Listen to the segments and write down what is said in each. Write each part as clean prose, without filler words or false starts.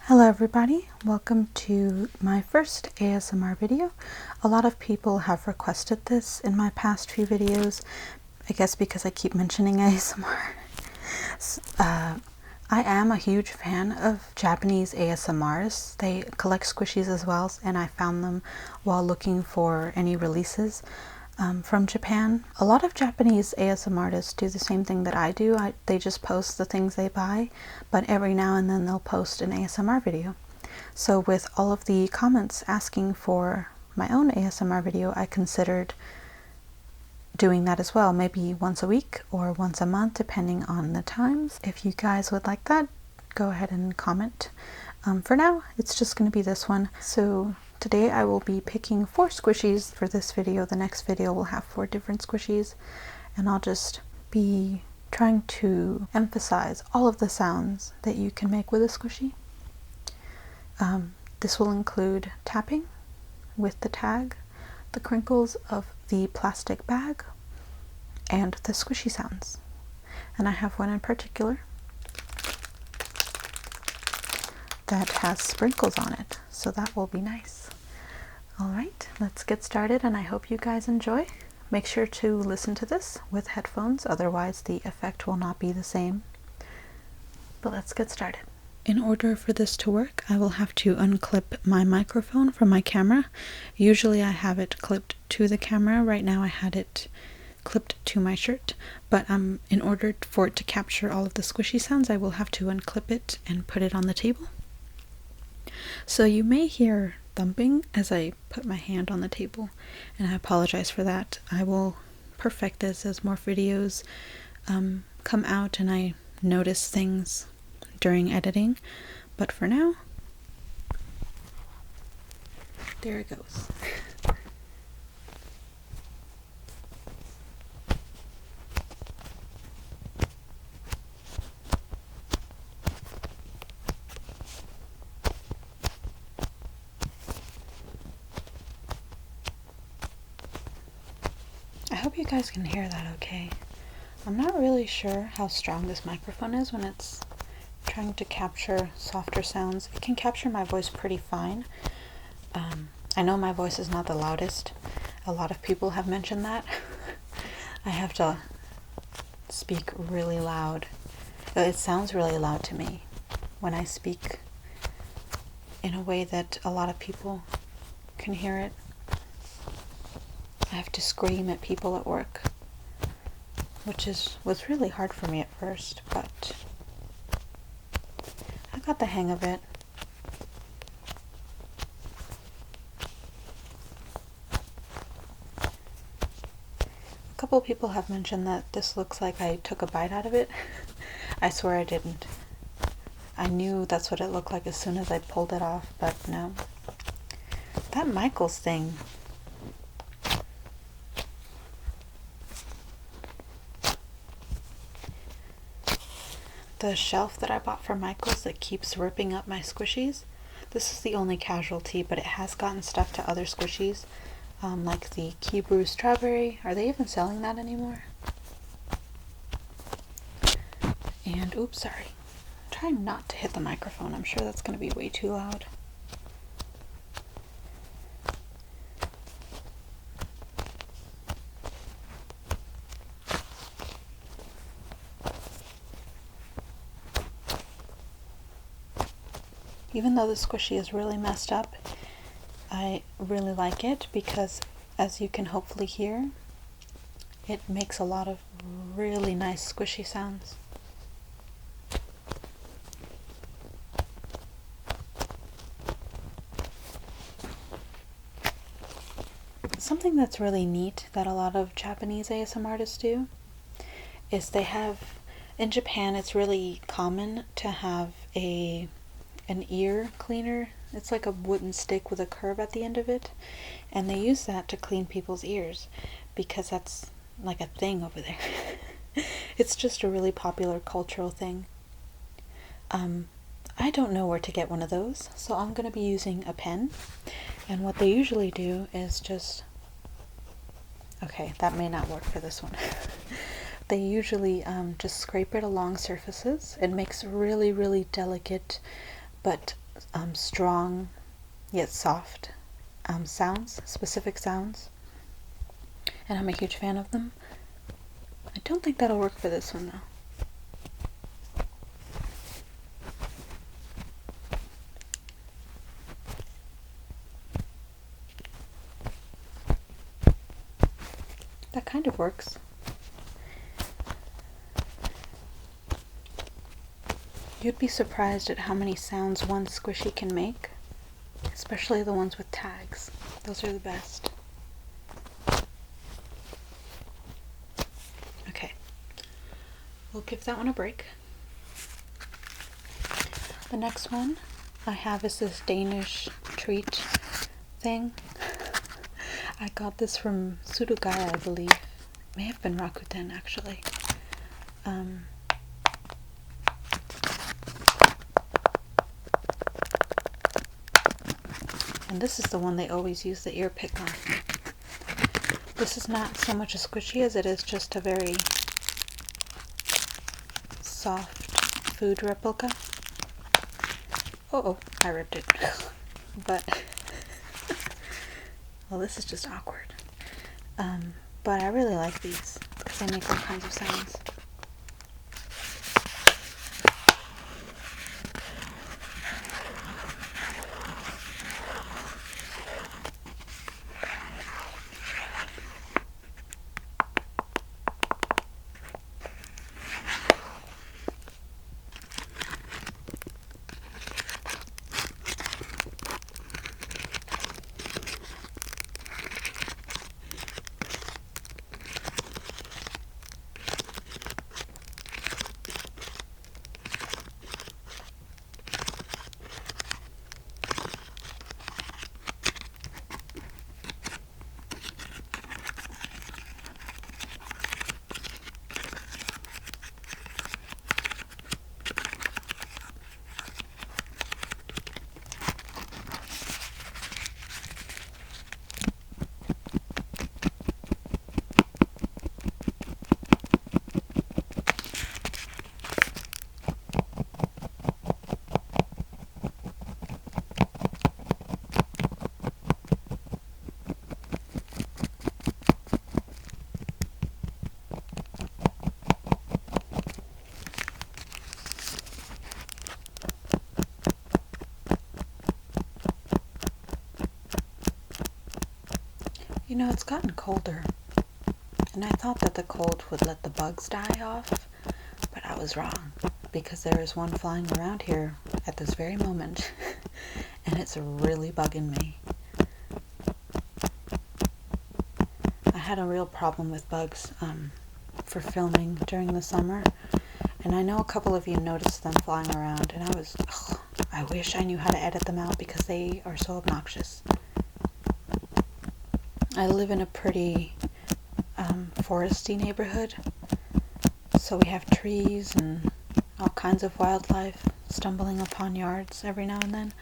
Hello everybody, welcome to my first ASMR video. A lot of people have requested this in my past few videos, I guess because I keep mentioning ASMR. I am a huge fan of Japanese ASMRs. They collect squishies as well, and I found them while looking for any releases from Japan. A lot of Japanese ASMR artists do the same thing that I do. They just post the things they buy, but every now and then they'll post an ASMR video. So with all of the comments asking for my own ASMR video, I considered doing that as well, maybe once a week or once a month, depending on the times. If you guys would like that, go ahead and comment. For now, it's just going to be this one. So today I will be picking 4 squishies for this video. The next video will have 4 different squishies, and I'll just be trying to emphasize all of the sounds that you can make with a squishy. This will include tapping with the tag, the crinkles of the plastic bag, and the squishy sounds. And I have one in particular that has sprinkles on it, so that will be nice. Alright, let's get started, and I hope you guys enjoy. Make sure to listen to this with headphones, otherwise the effect will not be the same. But let's get started. In order for this to work, I will have to unclip my microphone from my camera. Usually I have it clipped to the camera. Right now I had it clipped to my shirt, but in order for it to capture all of the squishy sounds, I will have to unclip it and put it on the table. So you may hear thumping as I put my hand on the table, and I apologize for that. I will perfect this as more videos come out and I notice things during editing, but for now, there it goes. I hope you guys can hear that okay. I'm not really sure how strong this microphone is when it's trying to capture softer sounds. It can capture my voice pretty fine. I know my voice is not the loudest. A lot of people have mentioned that. I have to speak really loud. It sounds really loud to me when I speak in a way that a lot of people can hear it. I have to scream at people at work, which was really hard for me at first, but I got the hang of it. A couple people have mentioned that this looks like I took a bite out of it. I swear I didn't. I knew that's what it looked like as soon as I pulled it off, but no. That Michaels thing. The shelf that I bought from Michaels that keeps ripping up my squishies. This is the only casualty, but it has gotten stuck to other squishies, like the Key Brew Strawberry. Are they even selling that anymore? And, oops, sorry. I'm trying not to hit the microphone. I'm sure that's going to be way too loud. Even though the squishy is really messed up, I really like it because, as you can hopefully hear, it makes a lot of really nice squishy sounds. Something that's really neat that a lot of Japanese ASMR artists do is they have, in Japan it's really common to have an ear cleaner. It's like a wooden stick with a curve at the end of it, and they use that to clean people's ears because that's like a thing over there. It's just a really popular cultural thing. I don't know where to get one of those, so I'm going to be using a pen, and what they usually do is just, okay, that may not work for this one. They usually just scrape it along surfaces. It makes really, really delicate but strong yet soft sounds, specific sounds, and I'm a huge fan of them. I don't think that'll work for this one though. That kind of works. You'd be surprised at how many sounds one squishy can make, especially the ones with tags. Those are the best. Okay, we'll give that one a break. The next one I have is this Danish treat thing. I got this from Sudogaya, I believe. It may have been Rakuten, actually. And this is the one they always use the ear pick on. This is not so much a squishy as it is just a very soft food replica. Oh, I ripped it. But well, this is just awkward. But I really like these because they make all kinds of sounds. You know, it's gotten colder, and I thought that the cold would let the bugs die off, but I was wrong, because there is one flying around here at this very moment, and it's really bugging me. I had a real problem with bugs for filming during the summer, and I know a couple of you noticed them flying around, and I wish I knew how to edit them out because they are so obnoxious. I live in a pretty foresty neighborhood, so we have trees and all kinds of wildlife stumbling upon yards every now and then.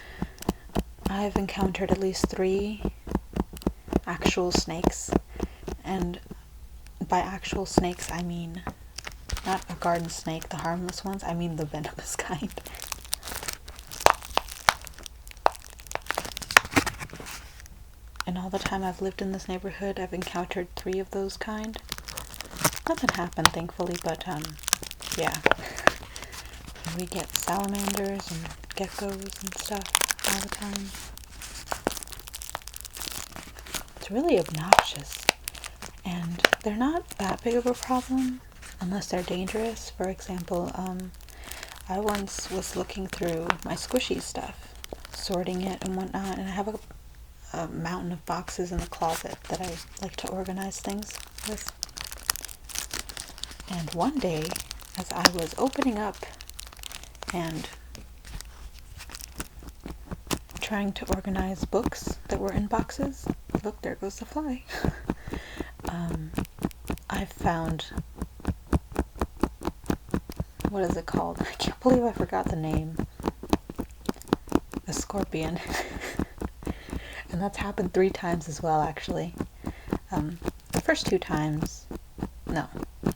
I've encountered at least 3 actual snakes, and by actual snakes I mean not a garden snake, the harmless ones, I mean the venomous kind. In all the time I've lived in this neighborhood, I've encountered 3 of those kind. Nothing happened, thankfully, but, yeah. We get salamanders and geckos and stuff all the time. It's really obnoxious. And they're not that big of a problem unless they're dangerous. For example, I once was looking through my squishy stuff, sorting it and whatnot, and I have a mountain of boxes in the closet that I like to organize things with. And one day, as I was opening up and trying to organize books that were in boxes, look, there goes the fly. I found, what is it called? I can't believe I forgot the name. A scorpion. And that's happened 3 times as well, actually. The first 2 times, no,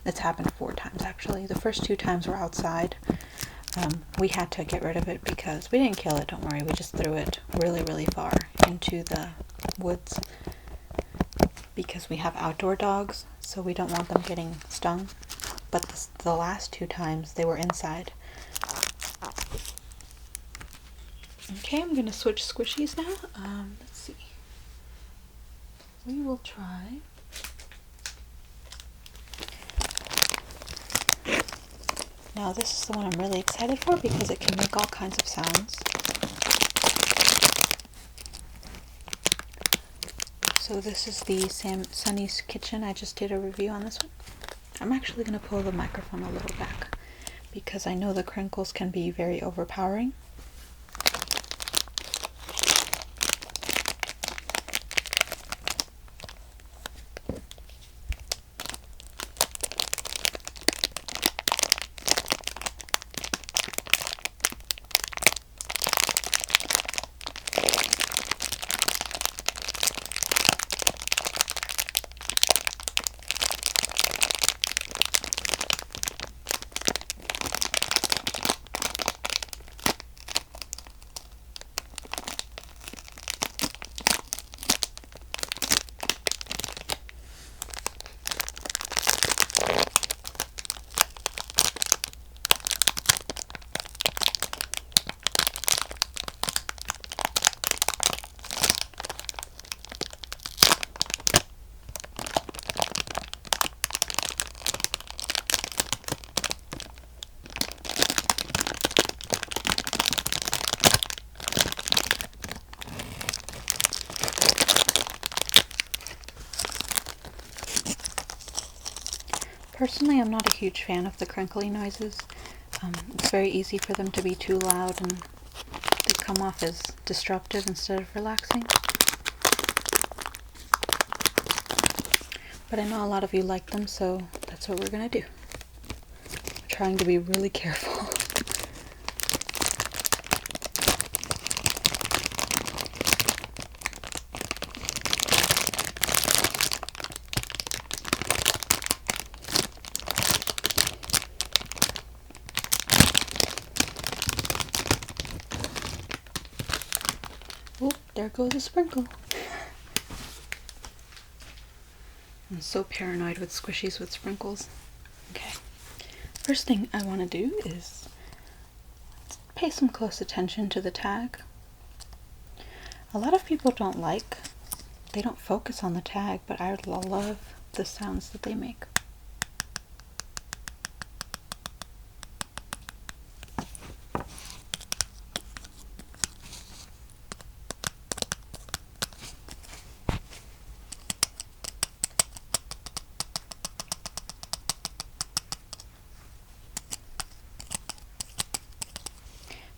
it's happened 4 times, actually. The first 2 times were outside. We had to get rid of it because we didn't kill it, don't worry, we just threw it really, really far into the woods because we have outdoor dogs, so we don't want them getting stung. But the last 2 times they were inside. Okay, I'm gonna switch squishies now. Let's see. We will try. Now this is the one I'm really excited for because it can make all kinds of sounds. So this is the Sunny's Kitchen. I just did a review on this one. I'm actually going to pull the microphone a little back because I know the crinkles can be very overpowering. Personally, I'm not a huge fan of the crinkly noises. It's very easy for them to be too loud and they come off as disruptive instead of relaxing. But I know a lot of you like them, so that's what we're gonna do. I'm trying to be really careful. Oh, there goes a sprinkle. I'm so paranoid with squishies with sprinkles. Okay, first thing I want to do is pay some close attention to the tag. A lot of people they don't focus on the tag, but I love the sounds that they make.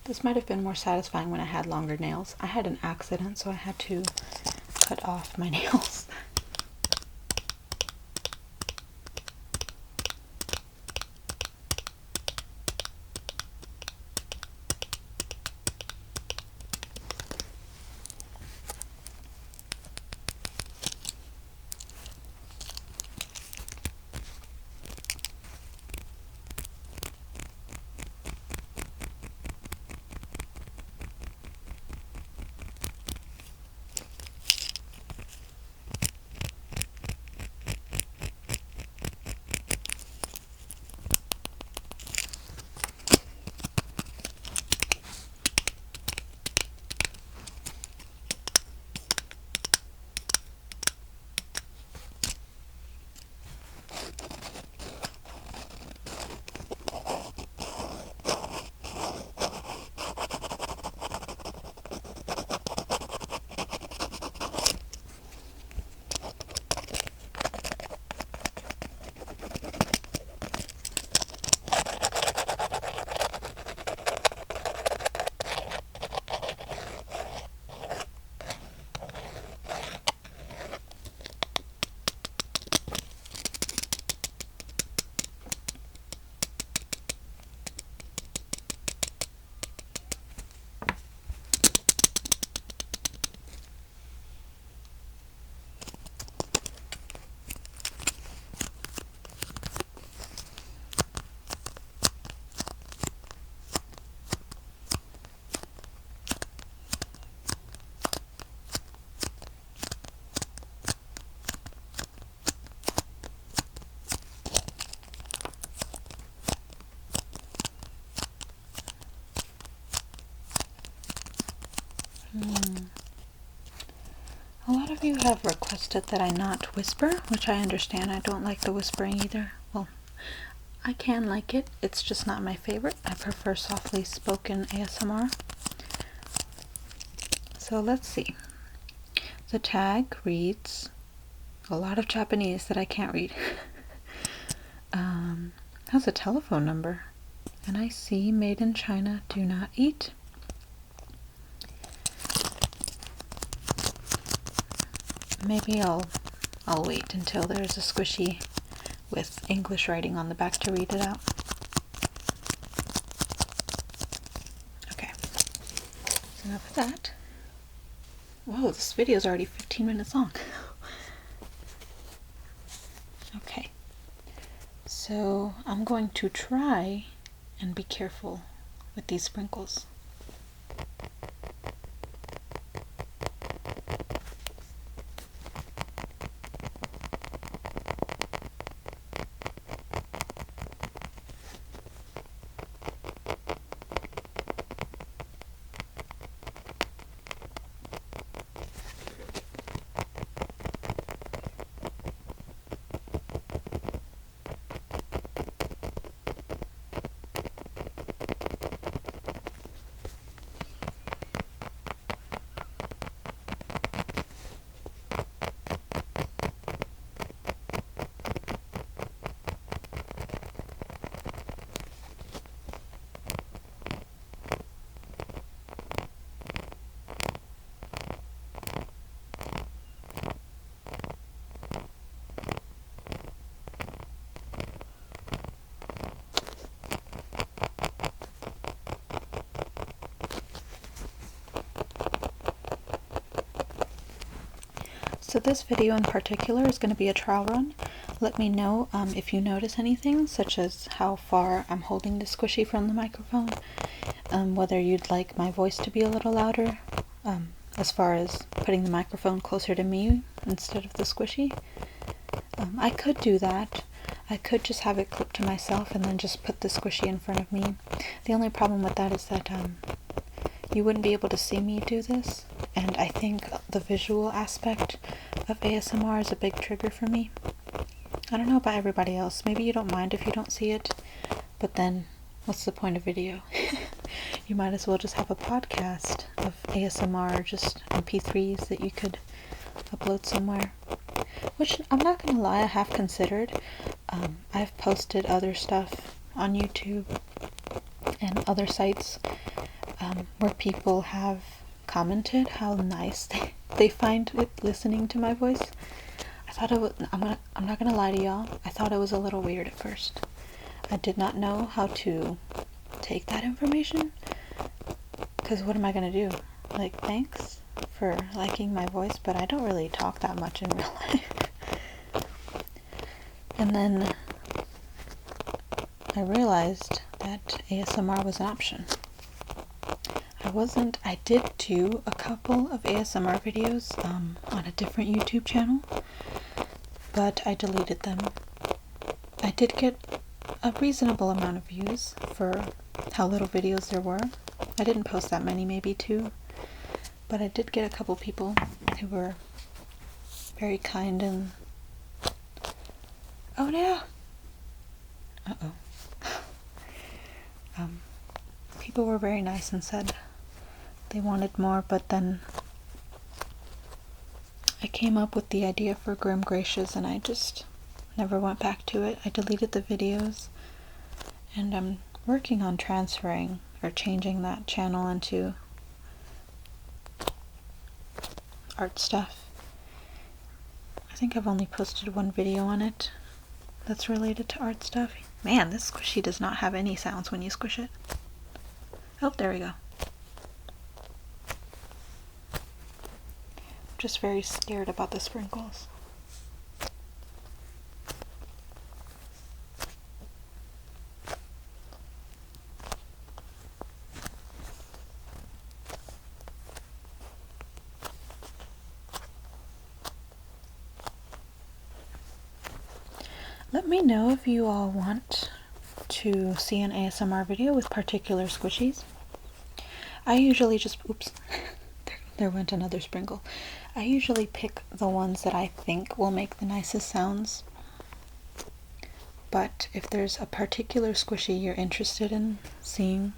This might have been more satisfying when I had longer nails. I had an accident, so I had to cut off my nails. A lot of you have requested that I not whisper, which I understand. I don't like the whispering either. Well, I can like it. It's just not my favorite. I prefer softly spoken ASMR. So let's see. The tag reads a lot of Japanese that I can't read. Has a telephone number. And I see made in China, do not eat. Maybe I'll wait until there's a squishy with English writing on the back to read it out. Okay, so enough of that. Whoa, this video is already 15 minutes long. Okay, so I'm going to try and be careful with these sprinkles. So this video in particular is going to be a trial run. Let me know if you notice anything, such as how far I'm holding the squishy from the microphone, whether you'd like my voice to be a little louder, as far as putting the microphone closer to me instead of the squishy. I could do that. I could just have it clipped to myself and then just put the squishy in front of me. The only problem with that is that you wouldn't be able to see me do this, and I think the visual aspect of ASMR is a big trigger for me. I don't know about everybody else. Maybe you don't mind if you don't see it, but then what's the point of video? You might as well just have a podcast of ASMR, or just MP3s that you could upload somewhere. Which, I'm not gonna lie, I have considered. I've posted other stuff on YouTube and other sites where people have commented how nice they find it listening to my voice. I thought it was, I'm not gonna lie to y'all, I thought it was a little weird at first. I did not know how to take that information, because what am I gonna do? Like, thanks for liking my voice, but I don't really talk that much in real life. And then I realized that ASMR was an option. I did do a couple of ASMR videos on a different YouTube channel, but I deleted them. I did get a reasonable amount of views for how little videos there were. I didn't post that many, maybe 2, but I did get a couple people who were very kind and... Oh no! Uh-oh. People were very nice and said they wanted more, but then I came up with the idea for GrimGracious and I just never went back to it. I deleted the videos, and I'm working on transferring or changing that channel into art stuff. I think I've only posted one video on it that's related to art stuff. Man, this squishy does not have any sounds when you squish it. Oh, there we go. I'm just very scared about the sprinkles. Let me know if you all want to see an ASMR video with particular squishies. I usually just, oops, there there went another sprinkle. I usually pick the ones that I think will make the nicest sounds. But if there's a particular squishy you're interested in seeing,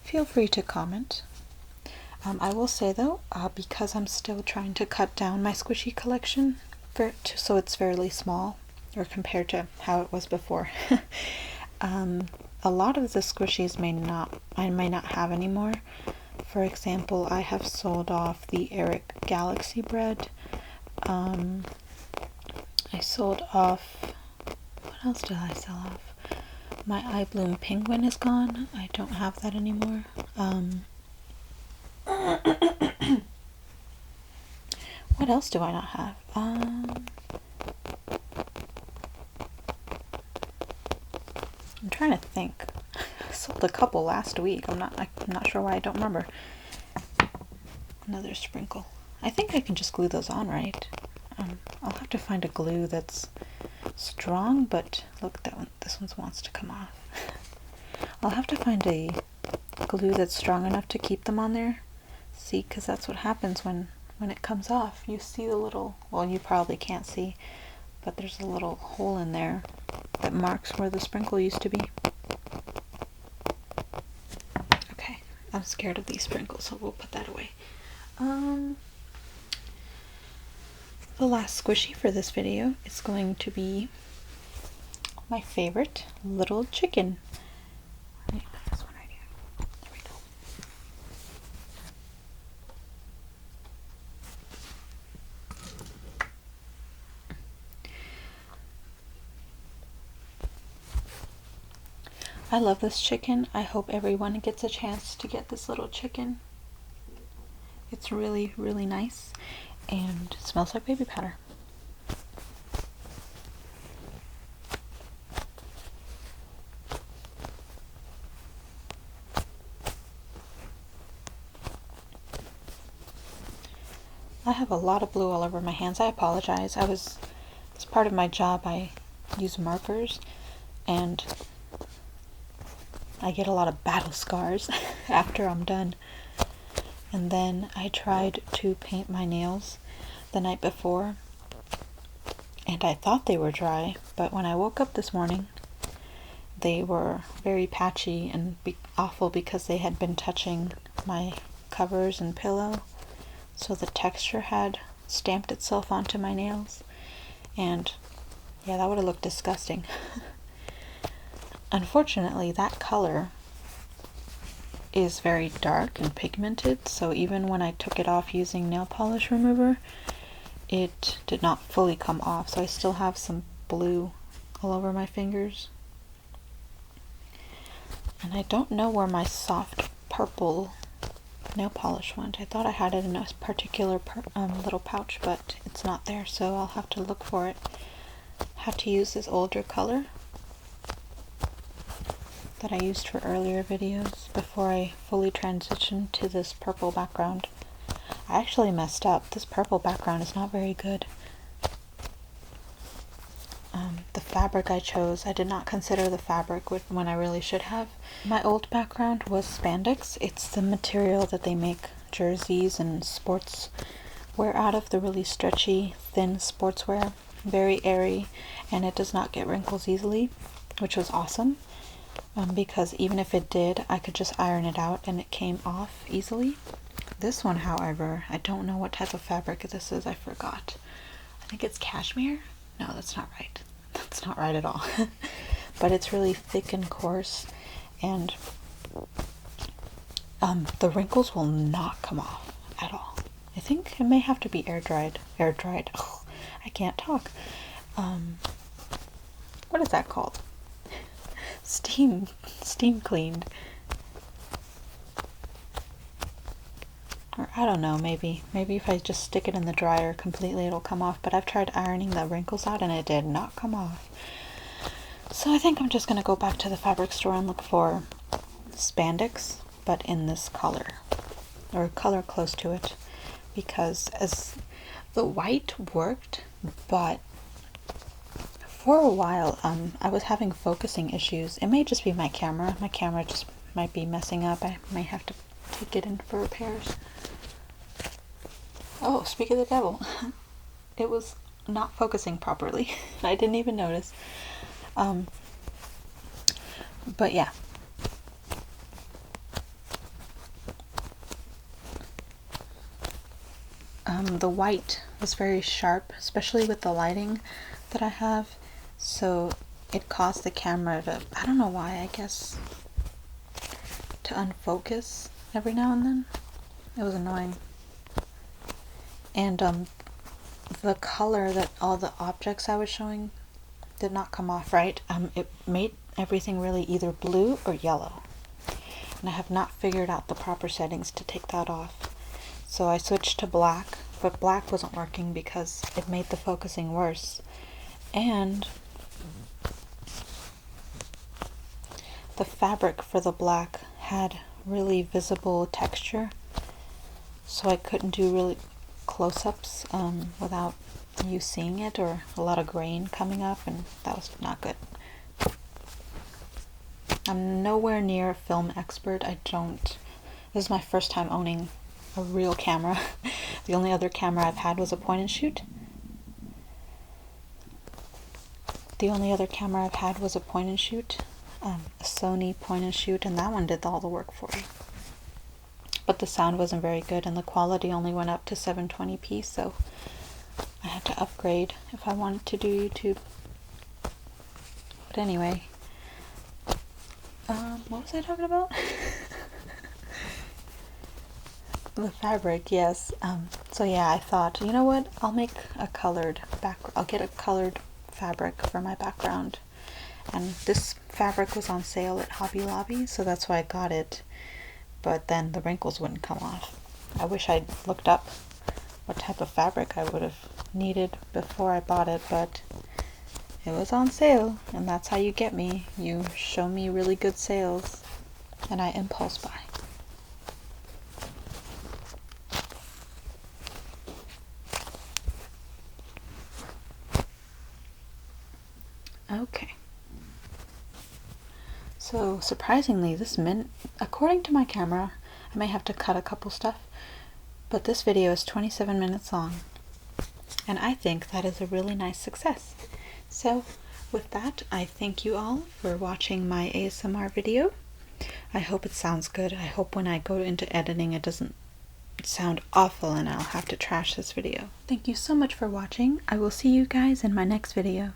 feel free to comment. I will say though, because I'm still trying to cut down my squishy collection so it's fairly small, or compared to how it was before, a lot of the squishies I may not have anymore. For example, I have sold off the Eric Galaxy bread. I sold off, what else did I sell off? My Eye Bloom Penguin is gone. I don't have that anymore. What else do I not have? I'm trying to think. I sold a couple last week. I'm not sure why I don't remember. Another sprinkle. I think I can just glue those on, right? I'll have to find a glue that's strong, but look, this one wants to come off. I'll have to find a glue that's strong enough to keep them on there. See, because that's what happens when it comes off. You see the little, well, you probably can't see, but there's a little hole in there that marks where the sprinkle used to be. Okay, I'm scared of these sprinkles, so we'll put that away. The last squishy for this video is going to be my favorite little chicken. I need to put this one right here. There we go. I love this chicken. I hope everyone gets a chance to get this little chicken. It's really, really nice and it smells like baby powder. I have a lot of blue all over my hands. I apologize. As part of my job, I use markers and I get a lot of battle scars after I'm done. And then I tried to paint my nails the night before and I thought they were dry, but when I woke up this morning they were very patchy and awful because they had been touching my covers and pillow, so the texture had stamped itself onto my nails, and yeah, that would have looked disgusting. Unfortunately, that color is very dark and pigmented, so even when I took it off using nail polish remover, it did not fully come off, so I still have some blue all over my fingers. And I don't know where my soft purple nail polish went. I thought I had it in a particular little pouch, but it's not there, so I'll have to look for it. Have to use this older color that I used for earlier videos before I fully transitioned to this purple background. I actually messed up. This purple background is not very good. The fabric I chose, I did not consider the fabric when I really should have. My old background was spandex. It's the material that they make jerseys and sports wear out of, the really stretchy, thin sportswear. Very airy, and it does not get wrinkles easily, which was awesome. Because even if it did, I could just iron it out and it came off easily. This one, however, I don't know what type of fabric this is. I forgot. I think it's cashmere? No, that's not right. That's not right at all. But it's really thick and coarse, and the wrinkles will not come off at all. I think it may have to be air dried. Oh, I can't talk. What is that called? Steam cleaned. Or I don't know, maybe if I just stick it in the dryer completely it'll come off, but I've tried ironing the wrinkles out and it did not come off. So I think I'm just going to go back to the fabric store and look for spandex, but in this color, or a color close to it, because as the white worked, but for a while I was having focusing issues. It may just be my camera. My camera just might be messing up. I might have to take it in for repairs. Oh, speak of the devil. It was not focusing properly. I didn't even notice. But yeah. The white was very sharp, especially with the lighting that I have. So it caused the camera to, I don't know why, I guess, to unfocus every now and then. It was annoying. And the color that all the objects I was showing did not come off right. It made everything really either blue or yellow. And I have not figured out the proper settings to take that off. So I switched to black, but black wasn't working because it made the focusing worse. And the fabric for the black had really visible texture, so I couldn't do really close-ups without you seeing it, or a lot of grain coming up, and that was not good. I'm nowhere near a film expert. This is my first time owning a real camera. The only other camera I've had was a point and shoot. A Sony point and shoot, and that one did all the work for me. But the sound wasn't very good, and the quality only went up to 720p, so I had to upgrade if I wanted to do YouTube. But anyway, what was I talking about? The fabric, yes. So yeah, I thought, you know what? I'll get a colored fabric for my background. And this fabric was on sale at Hobby Lobby, so that's why I got it. But then the wrinkles wouldn't come off. I wish I'd looked up what type of fabric I would have needed before I bought it, but it was on sale, and that's how you get me. You show me really good sales, and I impulse buy. Okay. So surprisingly, according to my camera, I may have to cut a couple stuff, but this video is 27 minutes long, and I think that is a really nice success. So with that, I thank you all for watching my ASMR video. I hope it sounds good. I hope when I go into editing it doesn't sound awful and I'll have to trash this video. Thank you so much for watching. I will see you guys in my next video.